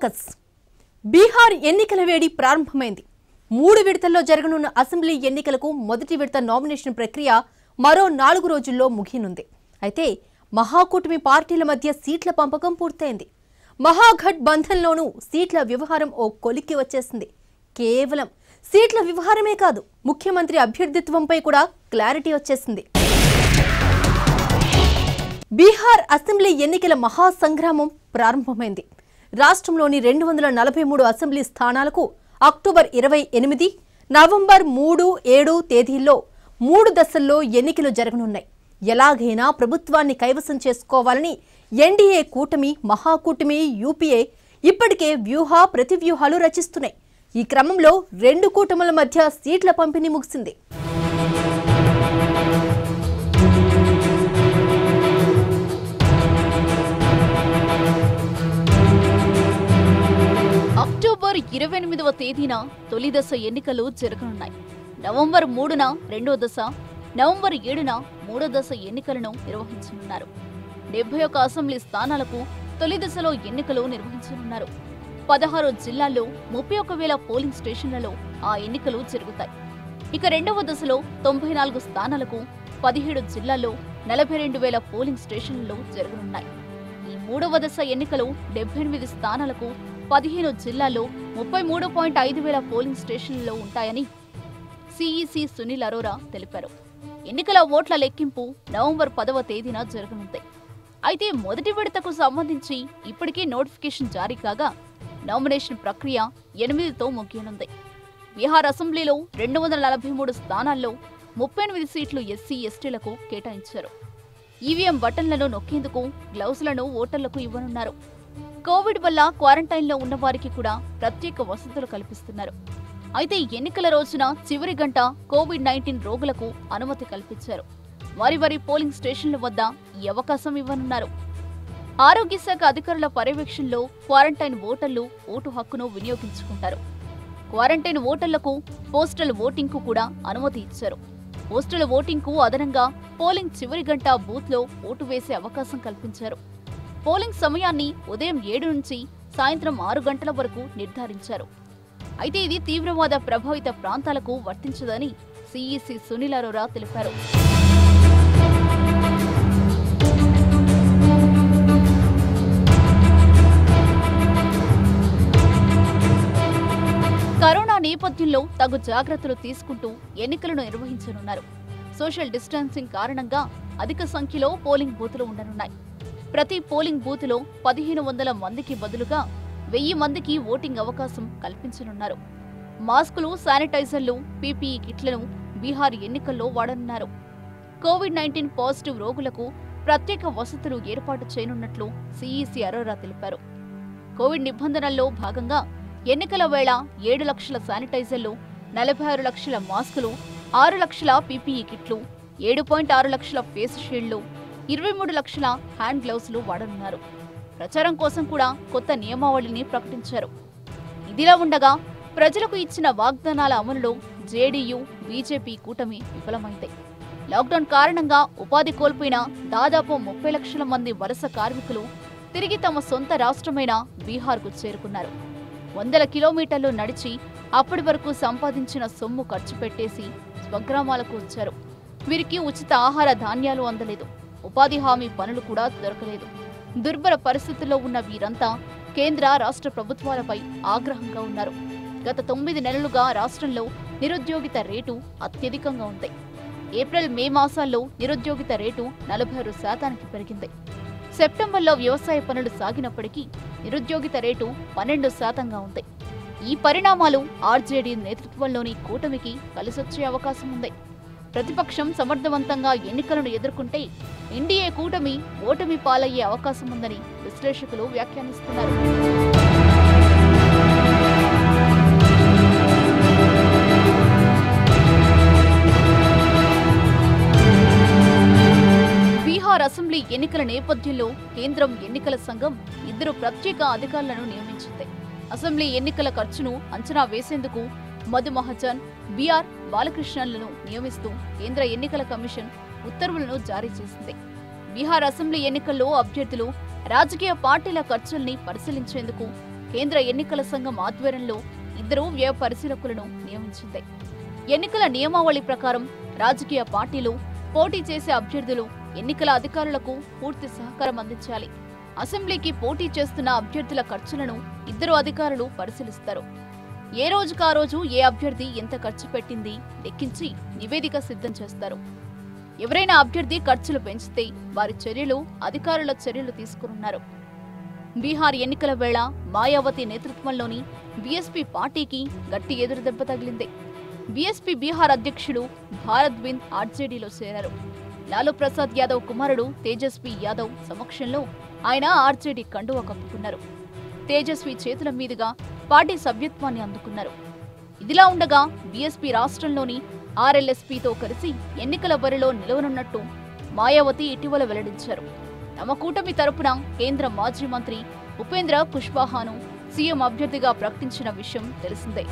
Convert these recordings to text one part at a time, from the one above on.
Focus Bihar ఎన్నికల వేడి ప్రారంభమైంది. 3 విడతల్లో జరగనున్న అసెంబ్లీ ఎన్నికలకు మొదటి విడత నామినేషన్ ప్రక్రియ మరో 4 రోజుల్లో ముగియనుంది. అయితే మహాకూటమి పార్టీల మధ్య సీట్ల పంపకం పూర్తయింది. మహాగఠ్ బంధన్లోనూ సీట్ల వ్యవహారం ఓ కొలిక్కి వచ్చేసింది. కేవలం సీట్ల వ్యవహారమే కాదు, ముఖ్యమంత్రి అభ్యర్థిత్వంపై కూడా క్లారిటీ వచ్చేసింది. బీహార్ అసెంబ్లీ ఎన్నికల మహాసంగ్రామం ప్రారంభమైంది. రాష్ట్రంలోని 243 అసెంబ్లీ స్థానాలకు అక్టోబర్ 28, నవంబర్ 3, 7 తేదీల్లో 3 దశల్లో ఎన్నికలు జరగనున్నాయి. ఎలాగైనా ప్రభుత్వాన్ని కైవసం చేసుకోవాలని ఎన్డీఏ కూటమి, మహాకూటమి, యూపీఏ ఇప్పటికే ప్రతివ్యూహాలు రచిస్తున్నాయి. ఈ క్రమంలో 2 కూటముల మధ్య సీట్ల పంపిణీ ముగిసింది. అక్టోబర్ 28వ తేదీన తొలి దశ ఎన్నికలు జరగనున్నాయి. నవంబర్ 3న రెండో దశ, నవంబర్ 7న మూడో దశ ఎన్నికలను నిర్వహించనున్నారు. 71 అసెంబ్లీ స్థానాలకు తొలి దశలో ఎన్నికలు నిర్వహించనున్నారు. 16 జిల్లాల్లో 31,000 పోలింగ్ స్టేషన్లలో ఆ ఎన్నికలు జరుగుతాయి. ఇక రెండవ దశలో 94 స్థానాలకు 17 జిల్లాల్లో 42,000 పోలింగ్ స్టేషన్లలో జరగనున్నాయి. ఈ మూడవ దశ ఎన్నికలు 78 స్థానాలకు 15 జిల్లాల్లో 33,500 పోలింగ్ స్టేషన్లలో ఉంటాయని సిఈసి సునీల్ అరోరా తెలిపారు. ఎన్నికల ఓట్ల లెక్కింపు నవంబర్ 10వ తేదీన జరగనుంది. అయితే మొదటి విడతకు సంబంధించి ఇప్పటికే నోటిఫికేషన్ జారీ కాగా నామినేషన్ ప్రక్రియ 8తో ముగియనుంది. బీహార్ అసెంబ్లీలో 243 స్థానాల్లో 38 సీట్లు ఎస్సీ, ఎస్టీలకు కేటాయించారు. ఈవీఎం బటన్లను నొక్కేందుకు గ్లౌజులను ఓటర్లకు ఇవ్వనున్నారు. కోవిడ్ వల్ల క్వారంటైన్లో ఉన్న వారికి కూడా ప్రత్యేక వసతులు కల్పిస్తున్నారు. అయితే ఎన్నికల రోజున చివరి గంట కోవిడ్-19 రోగులకు అనుమతి కల్పించారు. వారి పోలింగ్ స్టేషన్ల వద్ద ఈ అవకాశం ఇవ్వనున్నారు. ఆరోగ్య శాఖ అధికారుల పర్యవేక్షణలో క్వారంటైన్ ఓటర్లు ఓటు హక్కును వినియోగించుకుంటారు. క్వారంటైన్ ఓటర్లకు పోస్టల్ ఓటింగ్కు కూడా అనుమతి ఇచ్చారు. పోస్టల్ ఓటింగ్కు అదనంగా పోలింగ్ చివరి గంట బూత్లో ఓటు వేసే అవకాశం కల్పించారు. పోలింగ్ సమయాన్ని ఉదయం 7 నుంచి సాయంత్రం 6 గంటల వరకు నిర్ధారించారు. అయితే ఇది తీవ్రవాద ప్రభావిత ప్రాంతాలకు వర్తించదని సిఈసి సునీల్ అరోరా తెలిపారు. కరోనా నేపథ్యంలో తగు జాగ్రత్తలు తీసుకుంటూ ఎన్నికలను నిర్వహించనున్నారు. సోషల్ డిస్టాన్సింగ్ కారణంగా అధిక సంఖ్యలో పోలింగ్ బూతులు ఉండనున్నాయి. ప్రతి పోలింగ్ బూతులో 1,500 మందికి బదులుగా 1000 మందికి ఓటింగ్ అవకాశం కల్పించనున్నారు. మాస్కులు, శానిటైజర్లు, పీపీఈ కిట్లను బీహార్ ఎన్నికల్లో వాడనున్నారు. కోవిడ్-19 పాజిటివ్ రోగులకు ప్రత్యేక వసతులు ఏర్పాటు చేయనున్నట్లు సిఈసి అరోరా తెలిపారు. కోవిడ్ నిబంధనల్లో భాగంగా ఎన్నికల వేళ 7 లక్షల శానిటైజర్లు, 46 లక్షల మాస్కులు, 6 లక్షల పీపీఈ కిట్లు, 7.6 లక్షల ఫేస్ షీల్డ్లు, 23 లక్షల హ్యాండ్ గ్లౌజులు వాడనున్నారు. ప్రచారం కోసం కూడా కొత్త నియమావళిని ప్రకటించారు. ఇదిలా ఉండగా ప్రజలకు ఇచ్చిన వాగ్దానాల అమలులో జేడీయూ, బీజేపీ కూటమి విఫలమైంది. లాక్డౌన్ కారణంగా ఉపాధి కోల్పోయిన దాదాపు 30 లక్షల మంది వలస కార్మికులు తిరిగి తమ సొంత రాష్ట్రమైన బీహార్కు చేరుకున్నారు. వందల కిలోమీటర్లు నడిచి అప్పటి వరకు సంపాదించిన సొమ్ము ఖర్చు పెట్టేసి స్వగ్రామాలకు వచ్చారు. వీరికి ఉచిత ఆహార ధాన్యాలు అందలేదు. ఉపాధి హామీ పనులు కూడా దొరకలేదు. దుర్భర పరిస్థితుల్లో ఉన్న వీరంతా కేంద్ర, రాష్ట్ర ప్రభుత్వాలపై ఆగ్రహంగా ఉన్నారు. గత 9 నెలలుగా రాష్ట్రంలో నిరుద్యోగిత రేటు అత్యధికంగా ఉంది. ఏప్రిల్, మే మాసాల్లో నిరుద్యోగిత రేటు 46% పెరిగింది. సెప్టెంబర్లో వ్యవసాయ పనులు సాగినప్పటికీ నిరుద్యోగిత రేటు 12%గా ఉంది. ఈ పరిణామాలు ఆర్జేడీ నేతృత్వంలోని కూటమికి కలిసొచ్చే అవకాశం ఉంది. ప్రతిపక్షం సమర్థవంతంగా ఎన్నికలను ఎదుర్కొంటే ఎన్డీఏ కూటమి ఓటమి పాలయ్యే అవకాశం ఉందని విశ్లేషకులు వ్యాఖ్యానిస్తున్నారు. బీహార్ అసెంబ్లీ ఎన్నికల నేపథ్యంలో కేంద్రం ఎన్నికల సంఘం 2 ప్రత్యేక అధికారులను నియమించింది. అసెంబ్లీ ఎన్నికల ఖర్చును అంచనా వేసేందుకు మధు మహాజన్, బిఆర్ బాలకృష్ణన్లను నియమిస్తూ కేంద్ర ఎన్నికల కమిషన్ ఉత్తర్వులను జారీ చేసింది. బీహార్ అసెంబ్లీ ఎన్నికల్లో అభ్యర్థులు, రాజకీయ పార్టీల ఖర్చుల్ని పరిశీలించేందుకు కేంద్ర ఎన్నికల సంఘం ఆధ్వర్యంలో 2 వ్యయ పరిశీలకులను నియమించింది. ఎన్నికల నియమావళి ప్రకారం రాజకీయ పార్టీలు, పోటీ చేసే అభ్యర్థులు ఎన్నికల అధికారులకు పూర్తి సహకారం అందించాలి. అసెంబ్లీకి పోటీ చేస్తున్న అభ్యర్థుల ఖర్చులను 2 అధికారులు పరిశీలిస్తారు. ఏ రోజుకు ఆ రోజు ఏ అభ్యర్థి ఎంత ఖర్చు పెట్టింది లెక్కించి నివేదిక సిద్ధం చేస్తారు. ఎవరైనా అభ్యర్థి ఖర్చులు పెంచితే వారి చర్యలు అధికారుల చర్యలు తీసుకున్నారు. బీహార్ ఎన్నికల వేళ మాయావతి నేతృత్వంలోని బీఎస్పీ పార్టీకి గట్టి ఎదురుదెబ్బ తగిలింది. బీఎస్పీ బీహార్ అధ్యక్షుడు భారత్ బింద్ ఆర్జేడీలో చేరారు. లాలూ ప్రసాద్ యాదవ్ కుమారుడు తేజస్వి యాదవ్ సమక్షంలో ఆయన ఆర్జేడీ కండువా కప్పుకున్నారు. తేజస్వి చేతుల మీదుగా పార్టీ సభ్యత్వాన్ని అందుకున్నారు. ఇదిలా ఉండగా బీఎస్పీ రాష్ట్రంలోని ఆర్ఎల్ఎస్పీతో కలిసి ఎన్నికల బరిలో నిలవనున్నట్టు మాయావతి ఇటీవల వెల్లడించారు. తమ కూటమి తరపున కేంద్ర మాజీ మంత్రి ఉపేంద్ర కుష్వాహాను సీఎం అభ్యర్థిగా ప్రకటించిన విషయం తెలిసిందే.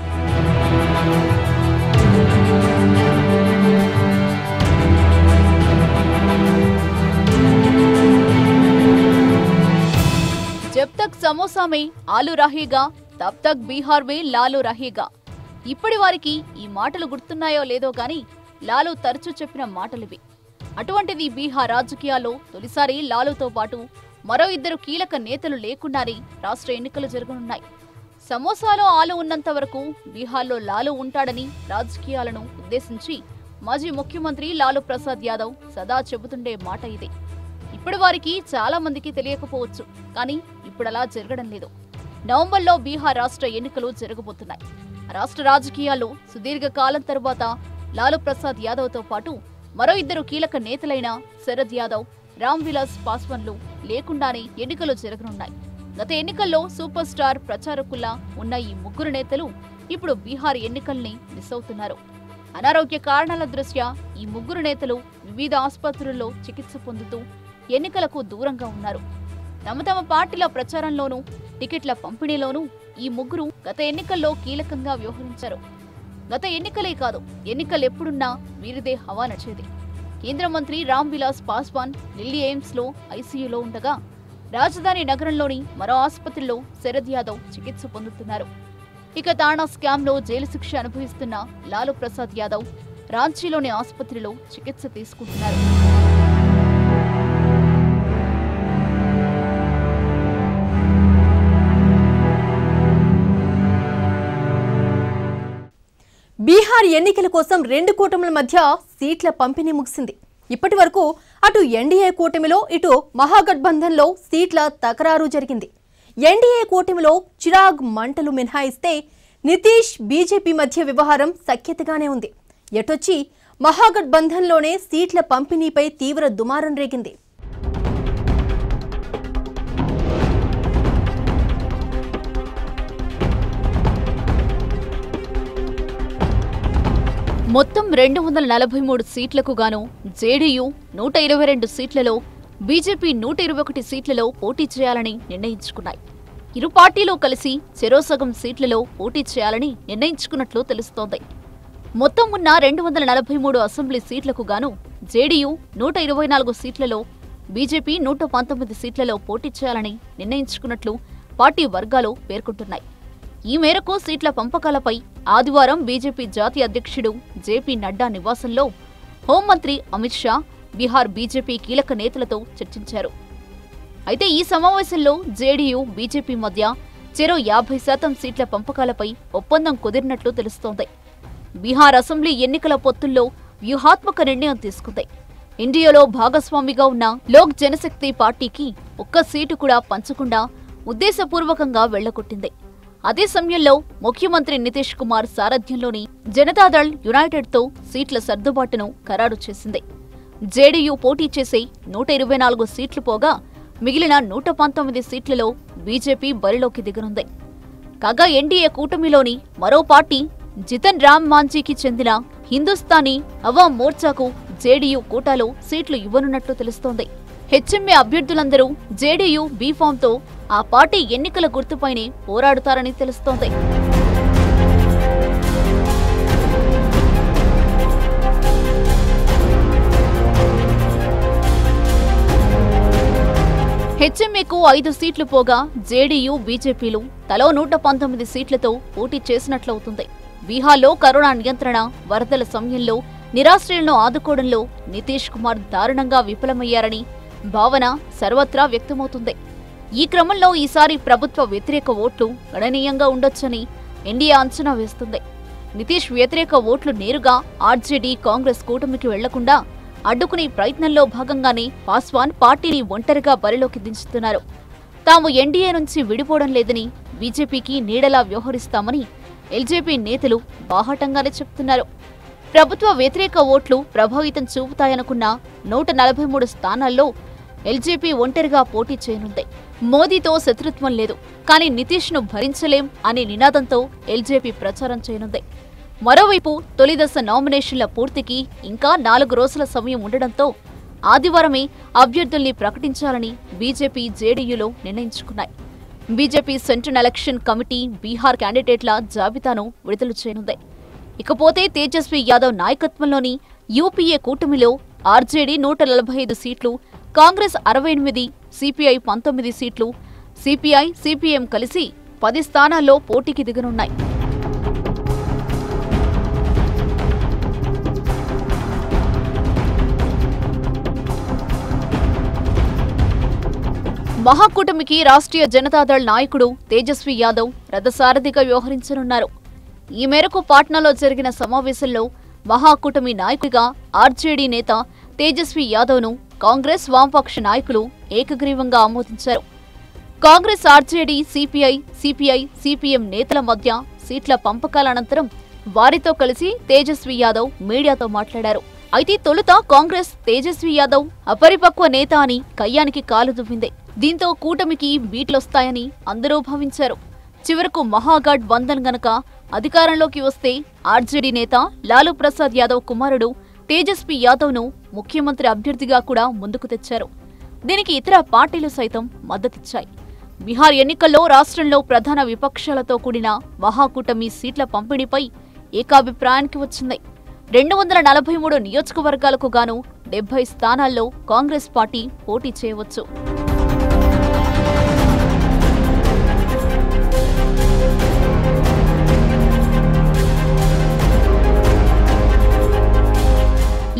జబ్ తక్ సమోసా మే ఆలు రహేగా తబ్ తక్ బీహార్ మే లాలూ రహేగా. ఇప్పటి వారికి ఈ మాటలు గుర్తున్నాయో లేదో గాని లాలూ తరచూ చెప్పిన మాటలివి. అటువంటిది బీహార్ రాజకీయాల్లో తొలిసారి లాలూతో పాటు మరో 2 కీలక నేతలు లేకుండానే రాష్ట్ర ఎన్నికలు జరగనున్నాయి. సమోసాలో ఆలు ఉన్నంత వరకు బీహార్లో లాలూ ఉంటాడని రాజకీయాలను ఉద్దేశించి మాజీ ముఖ్యమంత్రి లాలూ ప్రసాద్ యాదవ్ సదా చెబుతుండే మాట ఇది. ఇప్పుడు వారికి చాలా మందికి తెలియకపోవచ్చు, కానీ ఇప్పుడలా జరగడం లేదు. నవంబర్లో బీహార్ రాష్ట్ర ఎన్నికలు జరగబోతున్నాయి. రాష్ట్ర రాజకీయాల్లో సుదీర్ఘ కాలం తర్వాత లాలూ ప్రసాద్ యాదవ్తో పాటు మరో 2 కీలక నేతలైన శరద్ యాదవ్, రామ్ విలాస్ పాస్వాన్లు లేకుండానే ఎన్నికలు జరగనున్నాయి. గత ఎన్నికల్లో సూపర్ స్టార్ ప్రచారకుల్లా ఉన్న ఈ 3 నేతలు ఇప్పుడు బీహార్ ఎన్నికల్ని మిస్ అవుతున్నారు. అనారోగ్య కారణాల దృష్ట్యా ఈ 3 నేతలు వివిధ ఆసుపత్రుల్లో చికిత్స పొందుతూ ఎన్నికలకు దూరంగా ఉన్నారు. తమ పార్టీల ప్రచారంలోనూ టికెట్ల పంపిణీలోనూ ఈ 3 గత ఎన్నికల్లో కీలకంగా వ్యవహరించారు. గత ఎన్నికలే కాదు, ఎన్నికలెప్పుడున్నా వీరిదే హవా నడిచేది. కేంద్ర మంత్రి రామ్ విలాస్ పాస్వాన్ ఢిల్లీ ఎయిమ్స్ లో ఐసీయూలో ఉండగా రాజధాని నగరంలోని మరో ఆసుపత్రిలో శరద్ యాదవ్ చికిత్స పొందుతున్నారు. ఇక తాణా స్కామ్ లో జైలు శిక్ష అనుభవిస్తున్న లాలూ ప్రసాద్ యాదవ్ రాంచీలోని ఆసుపత్రిలో చికిత్స తీసుకుంటున్నారు. బీహార్ ఎన్నికల కోసం 2 కూటముల మధ్య సీట్ల పంపిణీ ముగిసింది. ఇప్పటి వరకు అటు ఎన్డీఏ కూటమిలో ఇటు మహాగఠబంధన్లో సీట్ల తకరారు జరిగింది. ఎన్డీఏ కూటమిలో చిరాగ్ మంటలు మినహాయిస్తే నితీష్ బీజేపీ మధ్య వ్యవహారం సఖ్యతగానే ఉంది. ఎటొచ్చి మహాగఠబంధన్లోనే సీట్ల పంపిణీపై తీవ్ర దుమారం రేగింది. మొత్తం 243 సీట్లకు గాను జేడీయూ 122 సీట్లలో, బీజేపీ 121 సీట్లలో పోటీ చేయాలని నిర్ణయించుకున్నాయి. ఇరు పార్టీలు కలిసి చెరో సగం సీట్లలో పోటీ చేయాలని నిర్ణయించుకున్నట్లు తెలుస్తోంది. మొత్తం ఉన్న 243 అసెంబ్లీ సీట్లకు గాను జేడీయూ 124 సీట్లలో, బీజేపీ 119 సీట్లలో పోటీ చేయాలని నిర్ణయించుకున్నట్లు పార్టీ వర్గాలు పేర్కొంటున్నాయి. ఈ మేరకు సీట్ల పంపకాలపై ఆదివారం బీజేపీ జాతీయ అధ్యక్షుడు జేపీ నడ్డా నివాసంలో హోంమంత్రి అమిత్ షా బీహార్ బీజేపీ కీలక నేతలతో చర్చించారు. అయితే ఈ సమావేశంలో జేడీయూ, బీజేపీ మధ్య చెరో 50% సీట్ల పంపకాలపై ఒప్పందం కుదిరినట్లు తెలుస్తోంది. బీహార్ అసెంబ్లీ ఎన్నికల పొత్తుల్లో వ్యూహాత్మక నిర్ణయం తీసుకుంది. ఇండియాలో భాగస్వామిగా ఉన్న లోక్ జనశక్తి పార్టీకి ఒక్క సీటు కూడా పంచకుండా ఉద్దేశపూర్వకంగా వెళ్లగొట్టింది. అదే సమయంలో ముఖ్యమంత్రి నితీష్ కుమార్ సారథ్యంలోని జనతాదళ్ యునైటెడ్ తో సీట్ల సర్దుబాటును ఖరారు చేసింది. జేడీయూ పోటీ చేసే 124 సీట్లు పోగా మిగిలిన 119 సీట్లలో బీజేపీ బరిలోకి దిగనుంది. కాగా ఎన్డీఏ కూటమిలోని మరో పార్టీ జితన్ రామ్ మాంఝీకి చెందిన హిందుస్థానీ అవామ్ మోర్చాకు జేడీయూ కోటాలో సీట్లు ఇవ్వనున్నట్లు తెలుస్తోంది. హెచ్ఎంఏ అభ్యర్థులందరూ జేడీయూ బీఫామ్తో ఆ పార్టీ ఎన్నికల గుర్తుపైనే పోరాడుతారని తెలుస్తోంది. హెచ్ఎంఏకు 5 సీట్లు పోగా జేడీయూ, బీజేపీలు తలో 119 సీట్లతో పోటీ చేసినట్లవుతుంది. బీహార్లో కరోనా నియంత్రణ, వరదల సమయంలో నిరాశ్రయులను ఆదుకోవడంలో నితీష్ కుమార్ దారుణంగా విఫలమయ్యారని భావన సర్వత్రా వ్యక్తమవుతుంది. ఈ క్రమంలో ఈసారి ప్రభుత్వ వ్యతిరేక ఓట్లు గణనీయంగా ఉండొచ్చని ఎన్డీఏ అంచనా వేస్తుంది. నితీష్ వ్యతిరేక ఓట్లు నేరుగా ఆర్జేడీ, కాంగ్రెస్ కూటమికి వెళ్లకుండా అడ్డుకునే ప్రయత్నంలో భాగంగానే పాస్వాన్ పార్టీని ఒంటరిగా బరిలోకి దించుతున్నారు. తాము ఎన్డీఏ నుంచి విడిపోవడం లేదని, బీజేపీకి నీడలా వ్యవహరిస్తామని ఎల్జేపీ నేతలు బాహాటంగానే చెప్తున్నారు. ప్రభుత్వ వ్యతిరేక ఓట్లు ప్రభావితం చూపుతాయనుకున్న 143 స్థానాల్లో ఎల్జేపీ ఒంటరిగా పోటీ చేయనుంది. మోదీతో శత్రుత్వం లేదు, కానీ నితీష్ను భరించలేం అనే నినాదంతో ఎల్జేపీ ప్రచారం చేయనుంది. మరోవైపు తొలిదశ నామినేషన్ల పూర్తికి ఇంకా 4 రోజుల సమయం ఉండడంతో ఆదివారమే అభ్యర్థుల్ని ప్రకటించాలని బీజేపీ, జేడీయూలో నిర్ణయించుకున్నాయి. BJP central election committee Bihar క్యాండిడేట్ల జాబితాను విడుదల చేయనుంది. ఇకపోతే తేజస్వి యాదవ్ నాయకత్వంలోని యూపీఏ కూటమిలో ఆర్జేడీ 145 సీట్లు, కాంగ్రెస్ 68, సిపిఐ 19 సీట్లు, సిపిఐ, సిపిఎం కలిసి 10 స్థానాల్లో పోటీకి దిగనున్నాయి. మహాకూటమికి రాష్ట్రీయ జనతాదళ్ నాయకుడు తేజస్వి యాదవ్ రథసారథిగా వ్యవహరించనున్నారు. ఈ మేరకు పాట్నాలో జరిగిన సమావేశంలో మహాకూటమి నాయకుడిగా ఆర్జేడీ నేత తేజస్వి యాదవ్ను కాంగ్రెస్, వామపక్ష నాయకులు ఏకగ్రీవంగా ఆమోదించారు. Congress, RJD, CPI, CPI, CPM నేతల మధ్య సీట్ల పంపకాల అనంతరం వారితో కలిసి తేజస్వి యాదవ్ మీడియాతో మాట్లాడారు. అయితే తొలుత కాంగ్రెస్ తేజస్వి యాదవ్ అపరిపక్వ నేత అని కయ్యానికి కాలు దువ్వింది. దీంతో కూటమికి బీట్లొస్తాయని అందరూ భావించారు. చివరకు మహాగఢ్ బంధన్ గనక అధికారంలోకి వస్తే ఆర్జేడీ నేత లాలూ ప్రసాద్ యాదవ్ కుమారుడు తేజస్వి యాదవ్ను ముఖ్యమంత్రి అభ్యర్థిగా కూడా ముందుకు తెచ్చారు. దీనికి ఇతర పార్టీలు సైతం మద్దతిచ్చాయి. బీహార్ ఎన్నికల్లో రాష్ట్రంలో ప్రధాన విపక్షాలతో కూడిన మహాకూటమి సీట్ల పంపిణీపై ఏకాభిప్రాయానికి వచ్చింది. 243 నియోజకవర్గాలకు గాను 70 స్థానాల్లో కాంగ్రెస్ పార్టీ పోటీ చేయవచ్చు.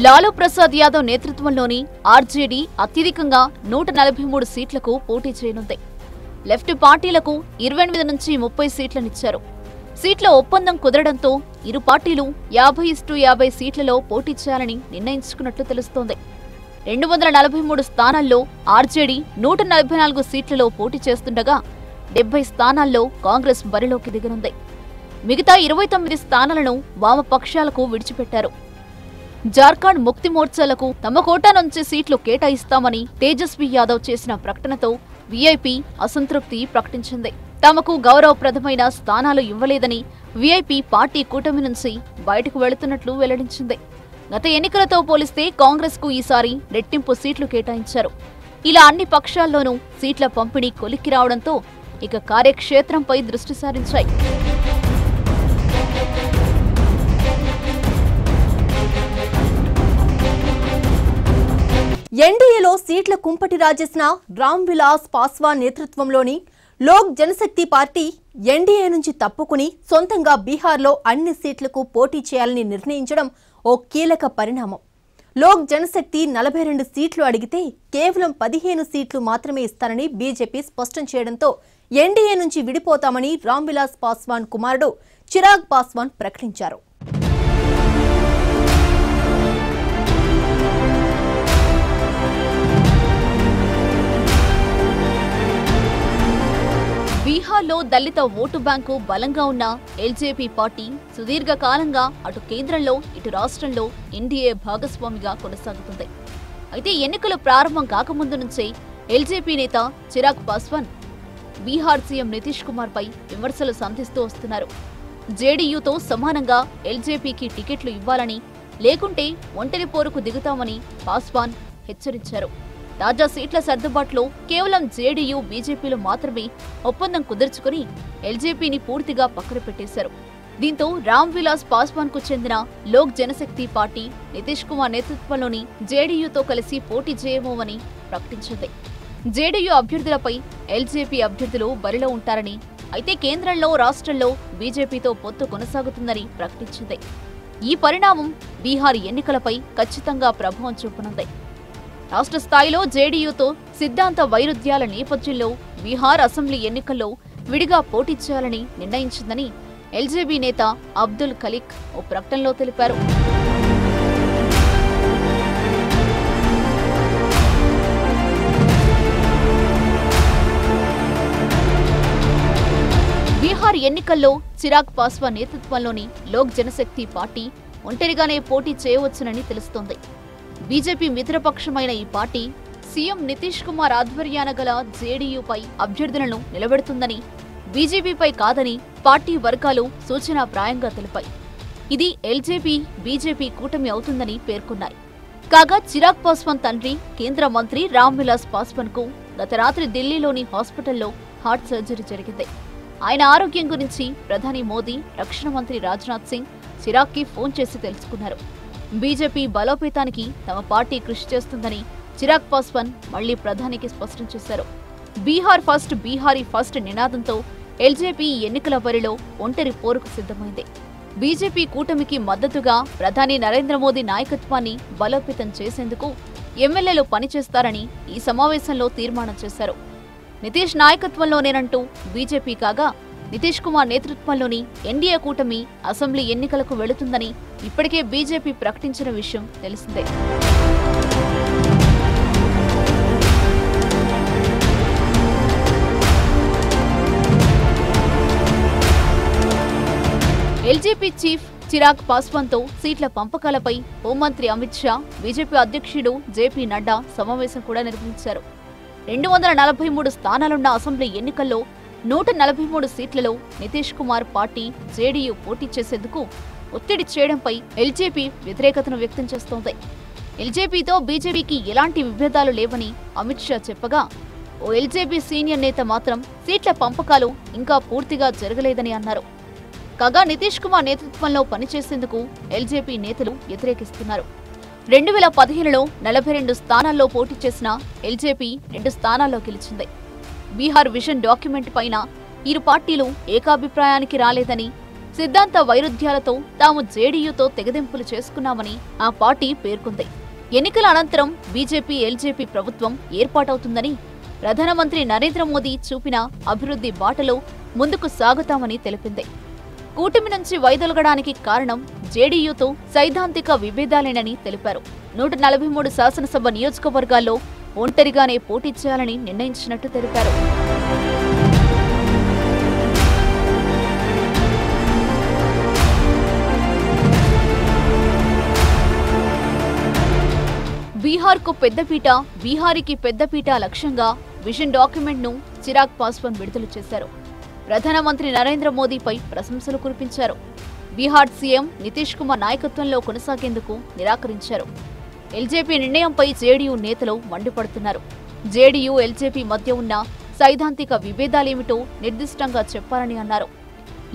లాలూ ప్రసాద్ యాదవ్ నేతృత్వంలోని ఆర్జేడీ అత్యధికంగా 143 సీట్లకు పోటీ చేయనుంది. లెఫ్ట్ పార్టీలకు 28 నుంచి 30 సీట్లనిచ్చారు. సీట్ల ఒప్పందం కుదరడంతో ఇరు పార్టీలు 50:50 సీట్లలో పోటీ చేయాలని నిర్ణయించుకున్నట్లు తెలుస్తోంది. 243 స్థానాల్లో ఆర్జేడీ 144 సీట్లలో పోటీ చేస్తుండగా 70 స్థానాల్లో కాంగ్రెస్ బరిలోకి దిగనుంది. మిగతా 29 స్థానాలను వామపక్షాలకు విడిచిపెట్టారు. జార్ఖండ్ ముక్తి మోర్చాలకు తమ కోటా నుంచి సీట్లు కేటాయిస్తామని తేజస్వి యాదవ్ చేసిన ప్రకటనతో వీఐపీ అసంతృప్తి ప్రకటించింది. తమకు గౌరవప్రదమైన స్థానాలు ఇవ్వలేదని వీఐపీ పార్టీ కూటమి నుంచి బయటకు వెళుతున్నట్లు వెల్లడించింది. గత ఎన్నికలతో పోలిస్తే కాంగ్రెస్ కు ఈసారి రెట్టింపు సీట్లు కేటాయించారు. ఇలా అన్ని పక్షాల్లోనూ సీట్ల పంపిణీ కొలిక్కి రావడంతో ఇక కార్యక్షేత్రంపై దృష్టి సారించాయి. ఎన్డీఏలో సీట్ల కుంపటి రాజేసిన రామ్ విలాస్ పాస్వాన్ నేతృత్వంలోని లోక్ జనశక్తి పార్టీ ఎన్డీఏ నుంచి తప్పుకుని సొంతంగా బీహార్లో అన్ని సీట్లకు పోటీ చేయాలని నిర్ణయించడం ఓ కీలక పరిణామం. లోక్ జనశక్తి 42 సీట్లు అడిగితే కేవలం 15 సీట్లు మాత్రమే ఇస్తారని బీజేపీ స్పష్టం చేయడంతో ఎన్డీఏ నుంచి విడిపోతామని రామ్ విలాస్ పాస్వాన్ కుమారుడు చిరాగ్ పాస్వాన్ ప్రకటించారు. బీహార్లో దళిత ఓటు బ్యాంకు బలంగా ఉన్న ఎల్జేపీ పార్టీ సుదీర్ఘకాలంగా అటు కేంద్రంలో ఇటు రాష్ట్రంలో ఎన్డీఏ భాగస్వామిగా కొనసాగుతుంది. అయితే ఎన్నికలు ప్రారంభం కాకముందు నుంచే ఎల్జేపీ నేత చిరాగ్ పాస్వాన్ బీహార్ సీఎం నితీష్ కుమార్ పై విమర్శలు సంధిస్తూ వస్తున్నారు. జేడీయూతో సమానంగా ఎల్జేపీకి టికెట్లు ఇవ్వాలని, లేకుంటే ఒంటరి పోరుకు దిగుతామని పాస్వాన్ హెచ్చరించారు. తాజా సీట్ల సర్దుబాటులో కేవలం జేడీయూ, బీజేపీలు మాత్రమే ఒప్పందం కుదుర్చుకుని ఎల్జేపీని పూర్తిగా పక్కన పెట్టేశారు. దీంతో రామ్ విలాస్ పాస్వాన్ కు చెందిన లోక్ జనశక్తి పార్టీ నితీష్ కుమార్ నేతృత్వంలోని జేడీయూతో కలిసి పోటీ చేయబోమని ప్రకటించింది. జేడీయూ అభ్యర్థులపై ఎల్జేపీ అభ్యర్థులు బరిలో ఉంటారని, అయితే కేంద్రంలో రాష్ట్రంలో బీజేపీతో పొత్తు కొనసాగుతుందని ప్రకటించింది. ఈ పరిణామం బీహార్ ఎన్నికలపై ఖచ్చితంగా ప్రభావం చూపనుంది. రాష్ట్ర స్థాయిలో జేడీయూతో సిద్ధాంత వైరుధ్యాల నేపథ్యంలో బీహార్ అసెంబ్లీ ఎన్నికల్లో విడిగా పోటీ చేయాలని నిర్ణయించిందని ఎల్జేపీ నేత అబ్దుల్ ఖలీక్ ఓ ప్రకటనలో తెలిపారు. బీహార్ ఎన్నికల్లో చిరాగ్ పాస్వాన్ నేతృత్వంలోని లోక్ జనశక్తి పార్టీ ఒంటరిగానే పోటీ చేయవచ్చునని తెలుస్తోంది. బీజేపీ మిత్రపక్షమైన ఈ పార్టీ సీఎం నితీష్ కుమార్ ఆధ్వర్యాన గల జేడీయూపై అభ్యర్థులను నిలబెడుతుందని, బీజేపీపై కాదని పార్టీ వర్గాలు సూచనాప్రాయంగా తెలిపాయి. ఇది ఎల్జేపీ బీజేపీ కూటమి అవుతుందని పేర్కొన్నాయి. కాగా చిరాగ్ పాస్వాన్ తండ్రి కేంద్ర మంత్రి రామ్ విలాస్ పాస్వాన్ కు గత రాత్రి ఢిల్లీలోని హాస్పిటల్లో హార్ట్ సర్జరీ జరిగింది. ఆయన ఆరోగ్యం గురించి ప్రధాని మోదీ, రక్షణ మంత్రి రాజ్నాథ్ సింగ్ చిరాగ్ కి ఫోన్ చేసి తెలుసుకున్నారు. బీజేపీ బలోపేతానికి తమ పార్టీ కృషి చేస్తుందని చిరాగ్ పాస్వాన్ మళ్లీ ప్రధానికి స్పష్టం చేశారు. బీహార్ ఫస్ట్, బీహారీ ఫస్ట్ నినాదంతో ఎల్జేపీ ఎన్నికల బరిలో ఒంటరి పోరుకు సిద్ధమైంది. బీజేపీ కూటమికి మద్దతుగా ప్రధాని నరేంద్ర మోదీ నాయకత్వాన్ని బలోపేతం చేసేందుకు ఎమ్మెల్యేలు పనిచేస్తారని ఈ సమావేశంలో తీర్మానం చేశారు. నితీష్ నాయకత్వంలోనేనంటూ బీజేపీ కాగా, నితీష్ కుమార్ నేతృత్వంలోని ఎన్డీఏ కూటమి అసెంబ్లీ ఎన్నికలకు వెళుతుందని ఇప్పటికే బీజేపీ ప్రకటించిన విషయం తెలిసిందే. ఎల్జేపీ చీఫ్ చిరాగ్ పాస్వాన్తో సీట్ల పంపకాలపై హోంమంత్రి అమిత్ షా, బీజేపీ అధ్యక్షుడు జేపీ నడ్డా సమావేశం కూడా నిర్వహించారు. 243 స్థానాలున్న అసెంబ్లీ ఎన్నికల్లో 143 సీట్లలో నితీష్ కుమార్ పార్టీ జేడీయూ పోటీ చేసేందుకు ఒత్తిడి చేయడంపై ఎల్జేపీ వ్యతిరేకతను వ్యక్తం చేస్తోంది. ఎల్జేపీతో బీజేపీకి ఎలాంటి విభేదాలు లేవని అమిత్ షా చెప్పగా, ఓ ఎల్జేపీ సీనియర్ నేత మాత్రం సీట్ల పంపకాలు ఇంకా పూర్తిగా జరగలేదని అన్నారు. కాగా నితీష్ కుమార్ నేతృత్వంలో పనిచేసేందుకు ఎల్జేపీ నేతలు వ్యతిరేకిస్తున్నారు. 2015లో 42 స్థానాల్లో పోటీ చేసిన ఎల్జేపీ 2 స్థానాల్లో గెలిచింది. బీహార్ విజన్ డాక్యుమెంట్ పైన ఇరు పార్టీలు ఏకాభిప్రాయానికి రాలేదని, సిద్ధాంత వైరుధ్యాలతో తాము జేడీయూతో తెగదెంపులు చేసుకున్నామని ఆ పార్టీ పేర్కొంది. ఎన్నికల అనంతరం బీజేపీ ఎల్జేపీ ప్రభుత్వం ఏర్పాటవుతుందని, ప్రధానమంత్రి నరేంద్ర మోదీ చూపిన అభివృద్ధి బాటలో ముందుకు సాగుతామని తెలిపింది. కూటమి నుంచి వైదొలగడానికి కారణం జేడీయూతో సైద్ధాంతిక విభేదాలేనని తెలిపారు. 143 శాసనసభ నియోజకవర్గాల్లో ఒంటరిగానే పోటీ చేయాలని నిర్ణయించినట్టు తెలిపారు. బీహార్కు పెద్దపీట, బీహారీకి పెద్దపీట లక్ష్యంగా విజన్ డాక్యుమెంట్ను చిరాగ్ పాస్వాన్ విడుదల చేశారు. ప్రధానమంత్రి నరేంద్ర మోదీపై ప్రశంసలు కురిపించారు. బీహార్ సీఎం నితీష్ కుమార్ నాయకత్వంలో కొనసాగేందుకు నిరాకరించారు. ఎల్జేపీ నిర్ణయంపై జేడీయూ నేతలు మండిపడుతున్నారు. జేడీయూ ఎల్జేపీ మధ్య ఉన్న సైద్ధాంతిక విభేదాలేమిటో నిర్దిష్టంగా చెప్పాలని అన్నారు.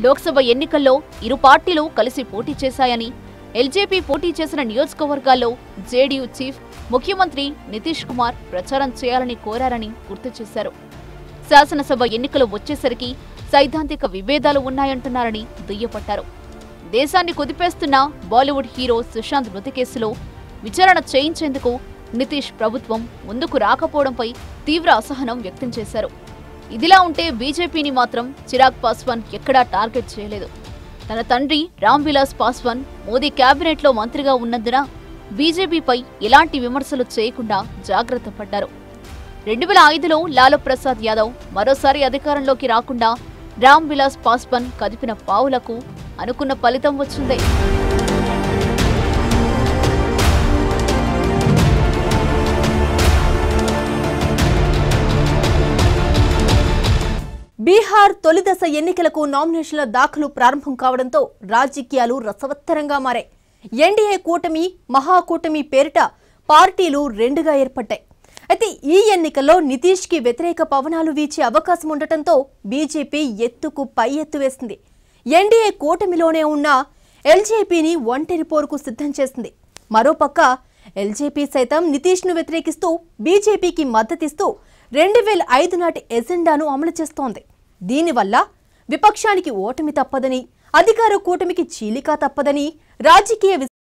లోక్సభ ఎన్నికల్లో ఇరు పార్టీలు కలిసి పోటీ చేశాయని, ఎల్జేపీ పోటీ చేసిన నియోజకవర్గాల్లో జేడీయూ చీఫ్ ముఖ్యమంత్రి నితీష్ కుమార్ ప్రచారం చేయాలని కోరారని గుర్తు చేశారు. శాసనసభ ఎన్నికలు వచ్చేసరికి సైద్ధాంతిక విభేదాలు ఉన్నాయంటున్నారని దుయ్యపట్టారు. దేశాన్ని కుదిపేస్తున్న బాలీవుడ్ హీరో సుశాంత్ మృతి కేసులో విచారణ చేయించేందుకు నితీష్ ప్రభుత్వం ముందుకు రాకపోవడంపై తీవ్ర అసహనం వ్యక్తం చేశారు. ఇదిలా ఉంటే బీజేపీని మాత్రం చిరాగ్ పాస్వాన్ ఎక్కడా టార్గెట్ చేయలేదు. తన తండ్రి రామ్ విలాస్ పాస్వాన్ మోదీ కేబినెట్లో మంత్రిగా ఉన్నందున బీజేపీపై ఎలాంటి విమర్శలు చేయకుండా జాగ్రత్త పడ్డారు. 2005లో లాలూ ప్రసాద్ యాదవ్ మరోసారి అధికారంలోకి రాకుండా రామ్ విలాస్ పాస్వాన్ కదిపిన పావులకు అనుకున్న ఫలితం వచ్చింది. బీహార్ తొలిదశ ఎన్నికలకు నామినేషన్ల దాఖలు ప్రారంభం కావడంతో రాజకీయాలు రసవత్తరంగా మారాయి. ఎన్డీఏ కూటమి, మహాకూటమి పేరిట పార్టీలు రెండుగా ఏర్పడ్డాయి. అయితే ఈ ఎన్నికల్లో నితీష్ కి వ్యతిరేక పవనాలు వీచే అవకాశం ఉండటంతో బీజేపీ ఎత్తుకు పై ఎత్తు వేసింది. ఎన్డీఏ కూటమిలోనే ఉన్న ఎల్జేపీని ఒంటరి పోరుకు సిద్ధం చేసింది. మరోపక్క ఎల్జేపీ సైతం నితీష్ ను వ్యతిరేకిస్తూ బీజేపీకి మద్దతిస్తూ 2005 నాటి ఎజెండాను అమలు చేస్తోంది. దీనివల్ల విపక్షానికి ఓటమి తప్పదని, అధికార కూటమికి చీలిక తప్పదని రాజకీయ